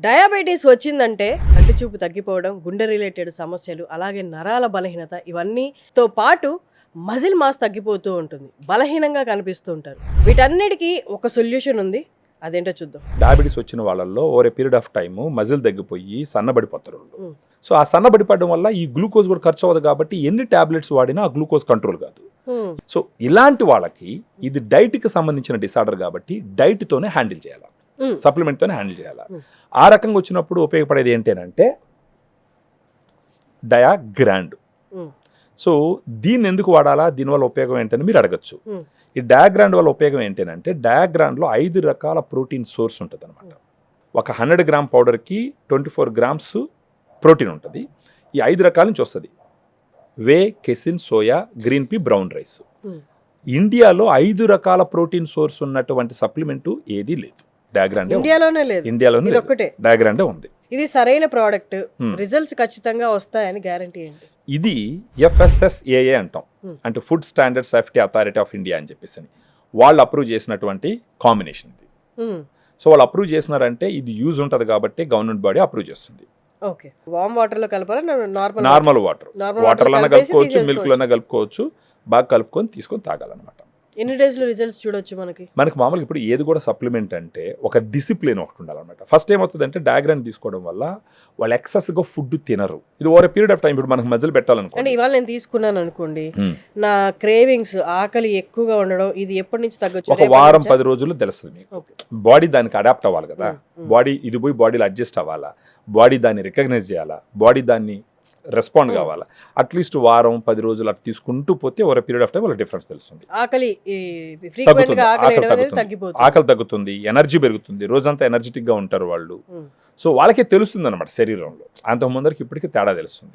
Diabetes వచ్చిందంటే కంటి చూపు తగ్గిపోవడం, గుండె రిలేటెడ్ సమస్యలు, అలాగే నరాల బలహీనత ఇవన్నీతో పాటు మజిల్ మాస్ తగ్గిపోతూ ఉంటుంది, బలహీనంగా కనిపిస్తూ ఉంటారు. వీటన్నిటికీ ఒక సొల్యూషన్ ఉంది, అదేంటో చూద్దాం. డయాబెటీస్ వచ్చిన వాళ్ళల్లో over a period of time muscle తగ్గిపోయి సన్నబడిపోతారు. సో ఆ సన్నబడిపడడం వల్ల ఈ గ్లూకోజ్ కూడా ఖర్చు అవ్వదు కాబట్టి ఎన్ని టాబ్లెట్స్ వాడినా ఆ గ్లూకోజ్ కంట్రోల్ కాదు. సో ఇలాంటి వాళ్ళకి ఇది డైట్కి సంబంధించిన డిసార్డర్ కాబట్టి డైట్తోనే హ్యాండిల్ చేయాలి, సప్లిమెంట్తోనే హ్యాండిల్ చేయాలి. ఆ రకంగా వచ్చినప్పుడు ఉపయోగపడేది ఏంటంటే డయాగ్రాండ్. సో దీన్ని ఎందుకు వాడాలా, దీనివల్ల ఉపయోగం ఏంటని మీరు అడగచ్చు. ఈ డయాగ్రాండ్ వల్ల ఉపయోగం ఏంటంటే డయాగ్రాండ్లో 5 రకాల ప్రోటీన్ సోర్స్ ఉంటుంది అనమాట. ఒక 100 గ్రామ్ పౌడర్కి 24 గ్రామ్స్ ప్రోటీన్ ఉంటుంది. ఈ 5 రకాల నుంచి వస్తుంది: whey, casein, soya, green pea, brown rice. ఇండియాలో 5 రకాల ప్రోటీన్ సోర్స్ ఉన్నటువంటి సప్లిమెంటు ఏదీ లేదు. డయాగ్రాండే ఇండియాలోనే డయాగ్రాండే ఉంది. ఇది సరైన ప్రోడక్ట్, రిజల్ట్స్ ఖచ్చితంగా వస్తాయని గ్యారంటీ ఏంటి? ఇది FSSAI అంటాం, అంటే food standard safety authority of India అని చెప్పేసి వాళ్ళు అప్రూవ్ చేసినటువంటి కాంబినేషన్ ఇది. సో వాళ్ళు అప్రూవ్ చేసినారంటే ఇది యూజ్ ఉంటుంది కాబట్టి గవర్నమెంట్ బాడీ అప్రూవ్ చేస్తుంది. ఓకే, వామ్ వాటర్ లో కలపాలా, నార్మల్ వాటర్లోనే కలుపుకోవచ్చు, మిల్క్ లోనే కలుపుకోవచ్చు. బాగా కలుపుకొని తీసుకొని తాగాలన్నమాట. ఎన్ని డేస్ లో రిజల్ట్స్ చూడొచ్చు? మనకి మామూలుగా ఇప్పుడు ఏది కూడా సప్లిమెంట్ అంటే ఒక డిసిప్లిన్ ఒకటి ఉండాలన్నమాట. ఫస్ట్ ఏమవుతుందంటే డయాగ్రామ్ తీసుకోవడం వల్ల వాళ్ళు ఎక్సెస్గా ఫుడ్ తినరు. ఇది ఓవర్ పీరియడ్ ఆఫ్ టైం ఇప్పుడు మనకు మధ్యలో పెట్టాలనుకోండి. ఇవాళ నేను తీసుకున్నాను అనుకోండి, నా క్రేవింగ్స్, ఆకలి ఎక్కువగా ఉండడం, ఇది ఎప్పటి నుంచి తగ్గొచ్చు? ఒక వారం 10 రోజుల్లో తెలుస్తుంది మీకు. బాడీ దానికి అడాప్ట్ అవ్వాలి కదా, బాడీ ఇది పోయి బాడీలో అడ్జస్ట్ అవ్వాలా, బాడీ దాన్ని రికగ్నైజ్ చేయాలా, బాడీ దాన్ని రెస్పాండ్ కావాలా. అట్లీస్ట్ వారం 10 రోజులు అట్లా తీసుకుంటూ పోతే ఓవర్ పీరియడ్ ఆఫ్ టైం వాళ్ళ డిఫరెన్స్ తెలుస్తుంది. ఆకలి తగ్గుతుంది, ఎనర్జీ పెరుగుతుంది, రోజంతా ఎనర్జెటిక్ గా ఉంటారు వాళ్ళు. సో వాళ్ళకే తెలుస్తుంది అనమాట శరీరంలో. అంత ముందరికి ఇప్పటికీ తేడా తెలుస్తుంది.